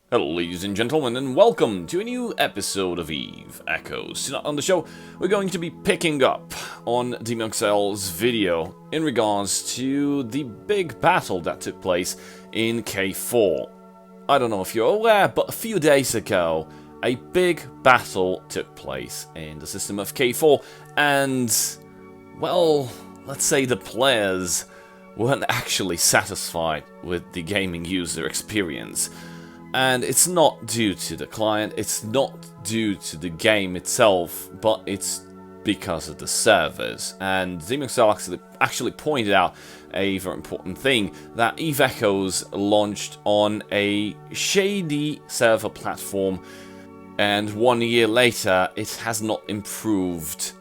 Hello ladies and gentlemen, and welcome to a new episode of Eve Echoes. Tonight on the show, we're going to be picking up on Mmorpg's video in regards to the big battle that took place in K4. I don't know if you're aware, but a few days ago, a big battle took place in the system of K4, and, well, let's say the players weren't actually satisfied with the gaming user experience. And it's not due to the client, it's not due to the game itself, but it's because of the servers. And Mmorpg actually pointed out a very important thing, that Eve Echoes launched on a shady server platform, and 1 year later it has not improved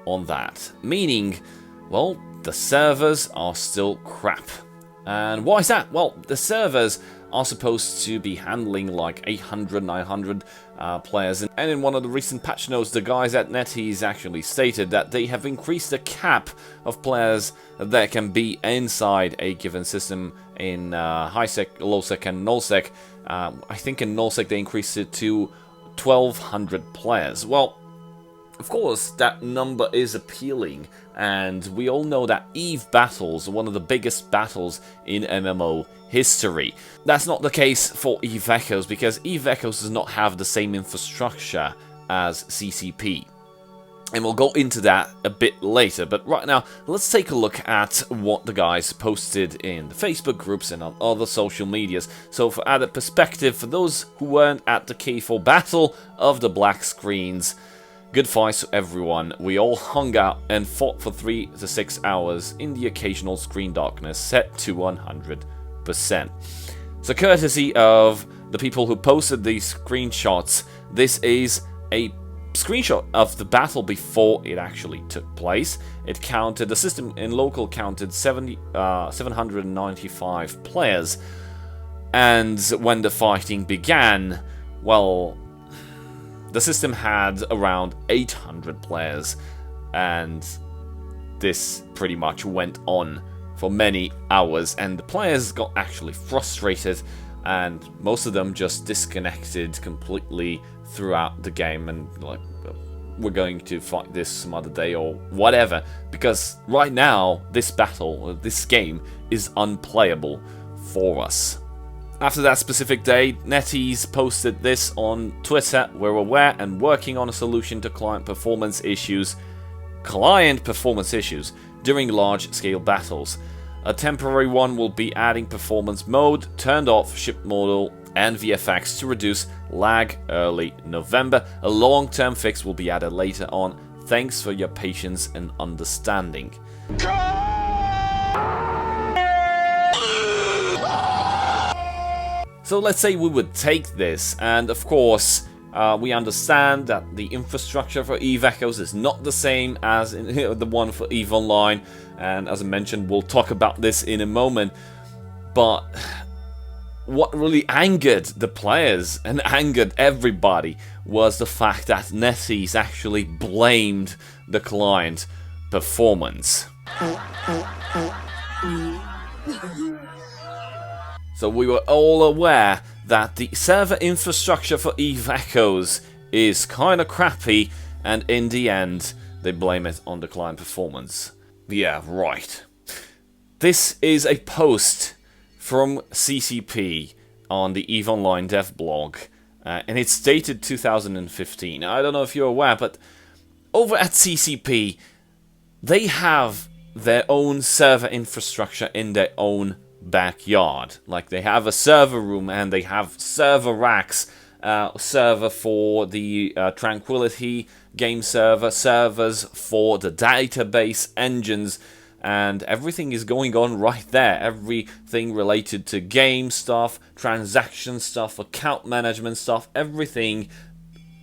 on that. Meaning, well, the servers are still crap. And why is that? Well, the servers are supposed to be handling like 800, 900 players. And in one of the recent patch notes, the guys at NetEase actually stated that they have increased the cap of players that can be inside a given system in high-sec, low-sec, and null-sec. I think in null-sec they increased it to 1,200 players. Well, of course, that number is appealing, and we all know that Eve battles are one of the biggest battles in MMO history. That's not the case for Eve Echoes, because Eve Echoes does not have the same infrastructure as CCP. And we'll go into that a bit later, but right now, let's take a look at what the guys posted in the Facebook groups and on other social medias. So for added perspective, for those who weren't at the K4 battle of the black screens, good fights to everyone. We all hung out and fought for 3 to 6 hours in the occasional screen darkness set to 100%. So courtesy of the people who posted these screenshots, this is a screenshot of the battle before it actually took place. It counted, the system in local counted 795 players. And when the fighting began, well, the system had around 800 players, and this pretty much went on for many hours, and the players got actually frustrated, and most of them just disconnected completely throughout the game, and like, we're going to fight this some other day or whatever, because right now this battle, this game is unplayable for us. After that specific day, NetEase posted this on Twitter. We're aware and working on a solution to client performance issues during large-scale battles. A temporary one will be adding performance mode, turned off ship model, and VFX to reduce lag early November. A long-term fix will be added later on. Thanks for your patience and understanding. So let's say we would take this, and of course, we understand that the infrastructure for Eve Echoes is not the same as the one for Eve Online, and as I mentioned, we'll talk about this in a moment. But what really angered the players and angered everybody was the fact that NetEase actually blamed the client performance. So we were all aware that the server infrastructure for Eve Echoes is kinda crappy, and in the end, they blame it on the client performance. Yeah, right. This is a post from CCP on the Eve Online dev blog, and it's dated 2015. I don't know if you're aware, but over at CCP, they have their own server infrastructure in their own backyard. Like, they have a server room and they have server racks, server for the Tranquility game server, servers for the database engines, and everything is going on right there. Everything related to game stuff, transaction stuff, account management stuff, everything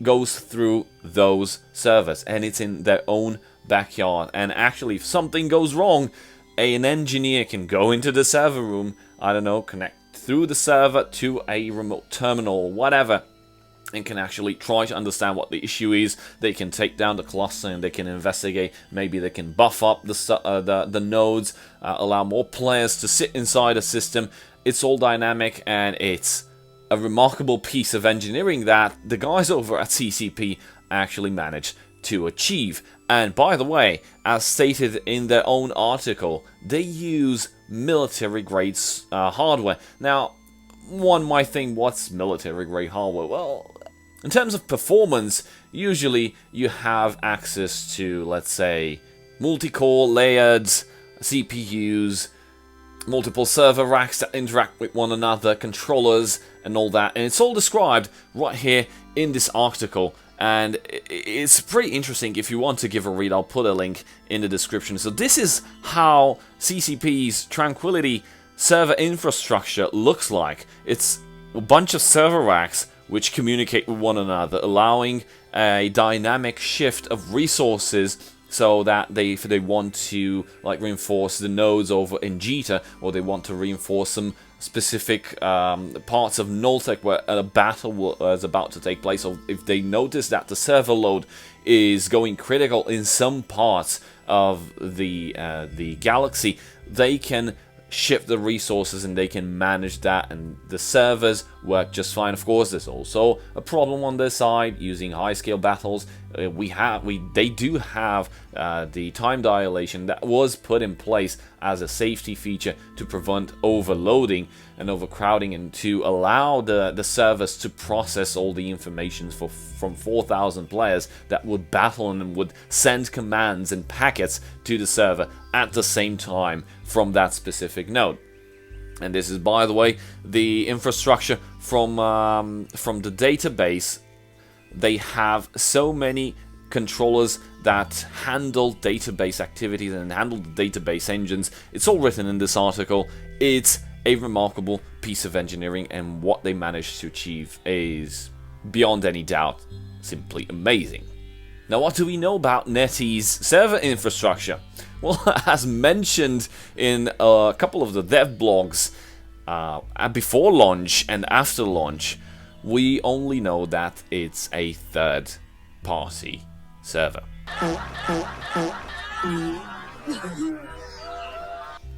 goes through those servers, and it's in their own backyard. And actually, if something goes wrong, an engineer can go into the server room, I don't know, connect through the server to a remote terminal or whatever, and can actually try to understand what the issue is. They can take down the cluster and they can investigate. Maybe they can buff up the nodes, allow more players to sit inside a system. It's all dynamic and it's a remarkable piece of engineering that the guys over at CCP actually managed to achieve. And by the way, as stated in their own article, they use military-grade hardware. Now, one might think, what's military-grade hardware? Well, in terms of performance, usually you have access to, let's say, multi-core layered CPUs, multiple server racks that interact with one another, controllers, and all that. And it's all described right here in this article. And it's pretty interesting. If you want to give a read, I'll put a link in the description. So this is how CCP's Tranquility server infrastructure looks like. It's a bunch of server racks which communicate with one another, allowing a dynamic shift of resources, so that if they want to like reinforce the nodes over in Jita, or they want to reinforce some specific parts of Nulltech where a battle is about to take place, or if they notice that the server load is going critical in some parts of the galaxy, they can shift the resources and they can manage that, and the servers work just fine. Of course, there's also a problem on their side using high-scale battles. They do have the time dilation that was put in place as a safety feature to prevent overloading and overcrowding, and to allow the servers to process all the information from 4,000 players that would battle and would send commands and packets to the server at the same time from that specific node. And this is, by the way, the infrastructure from the database. They have so many controllers that handle database activities and handle the database engines. It's all written in this article. It's a remarkable piece of engineering, and what they managed to achieve is, beyond any doubt, simply amazing. Now, what do we know about NetEase's server infrastructure? Well, as mentioned in a couple of the dev blogs, before launch and after launch, we only know that it's a third-party server.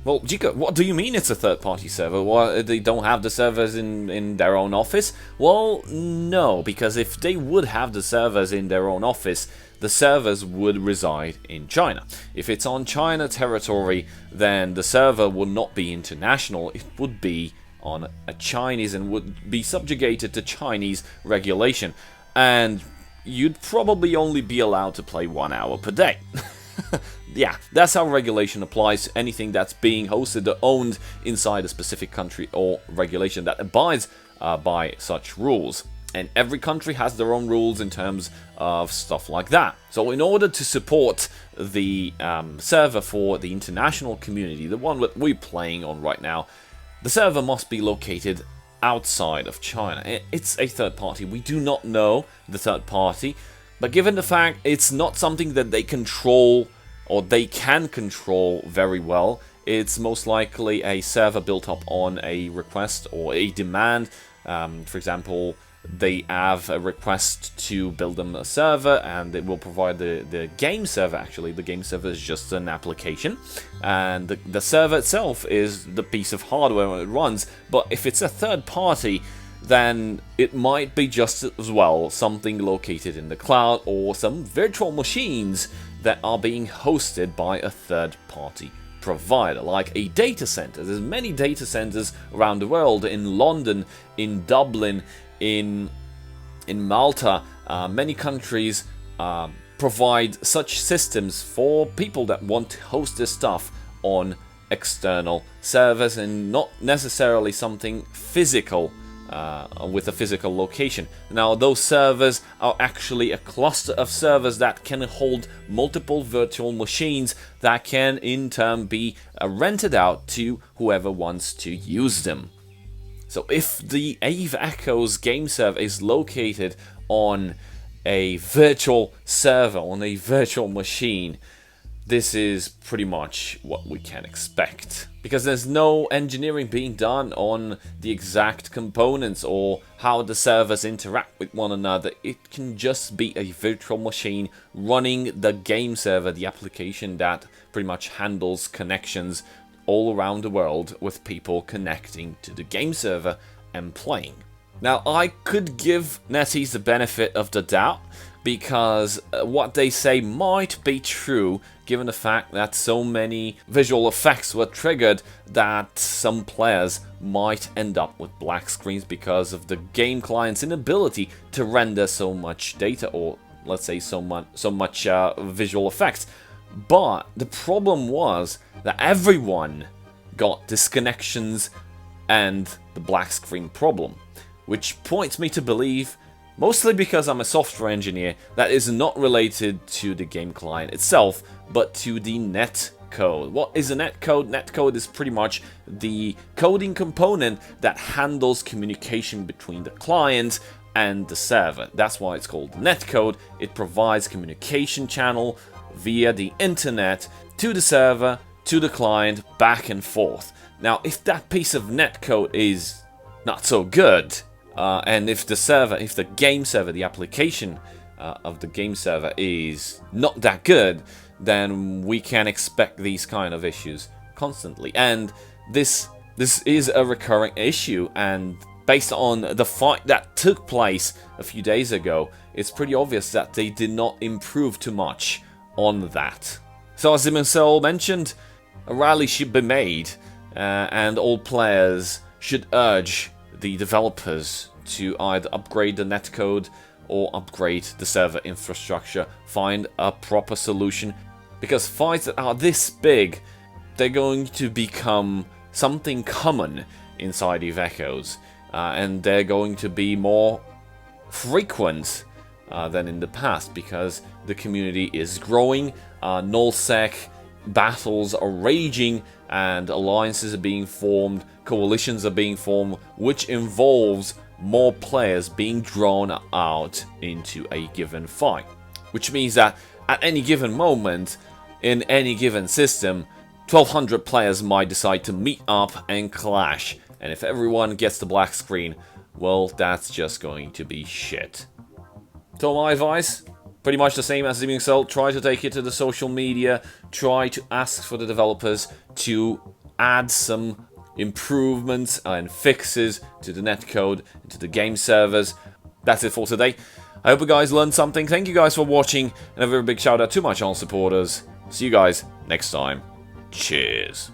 Well, Gica, what do you mean it's a third-party server? Well, they don't have the servers in their own office? Well, no, because if they would have the servers in their own office, the servers would reside in China. If it's on China territory, then the server would not be international. It would be on a Chinese and would be subjugated to Chinese regulation. And you'd probably only be allowed to play 1 hour per day. Yeah, that's how regulation applies to anything that's being hosted or owned inside a specific country or regulation that abides by such rules. And every country has their own rules in terms of stuff like that. So in order to support the server for the international community, the one that we're playing on right now, the server must be located outside of China. It's a third party. We do not know the third party, but given the fact it's not something that they control or they can control very well, it's most likely a server built up on a request or a demand. For example, they have a request to build them a server, and it will provide the game server. Actually, the game server is just an application, and the server itself is the piece of hardware when it runs. But if it's a third party, then it might be just as well something located in the cloud, or some virtual machines that are being hosted by a third party provider, like a data center. There's many data centers around the world, in London, in Dublin, in Malta. Many countries provide such systems for people that want to host their stuff on external servers, and not necessarily something physical with a physical location. Now, those servers are actually a cluster of servers that can hold multiple virtual machines that can in turn be rented out to whoever wants to use them. So if the Eve Echoes game server is located on a virtual server, on a virtual machine, this is pretty much what we can expect. Because there's no engineering being done on the exact components or how the servers interact with one another. It can just be a virtual machine running the game server, the application that pretty much handles connections all around the world with people connecting to the game server and playing. Now, I could give NetEase the benefit of the doubt, because what they say might be true, given the fact that so many visual effects were triggered that some players might end up with black screens because of the game client's inability to render so much data, or let's say so much visual effects. But the problem was that everyone got disconnections and the black screen problem, which points me to believe, mostly because I'm a software engineer, that is not related to the game client itself, but to the netcode. What is a netcode? Netcode is pretty much the coding component that handles communication between the client and the server. That's why it's called netcode. It provides communication channel via the internet to the server, to the client, back and forth. Now, if that piece of netcode is not so good, and if the game server, the application of the game server is not that good, then we can expect these kind of issues constantly. And this is a recurring issue, and based on the fight that took place a few days ago, it's pretty obvious that they did not improve too much on that. So as Mmorpg mentioned, a rally should be made, and all players should urge the developers to either upgrade the netcode or upgrade the server infrastructure, find a proper solution, because fights that are this big, they're going to become something common inside Eve Echoes, and they're going to be more frequent than in the past, because the community is growing, nullsec battles are raging, and alliances are being formed, coalitions are being formed, which involves more players being drawn out into a given fight. Which means that at any given moment, in any given system, 1200 players might decide to meet up and clash. And if everyone gets the black screen, well, that's just going to be shit. So my advice, pretty much the same as Mmorpg. Try to take it to the social media, try to ask for the developers to add some improvements and fixes to the netcode, to the game servers. That's it for today. I hope you guys learned something. Thank you guys for watching, and a very big shout out to my channel supporters. See you guys next time. Cheers.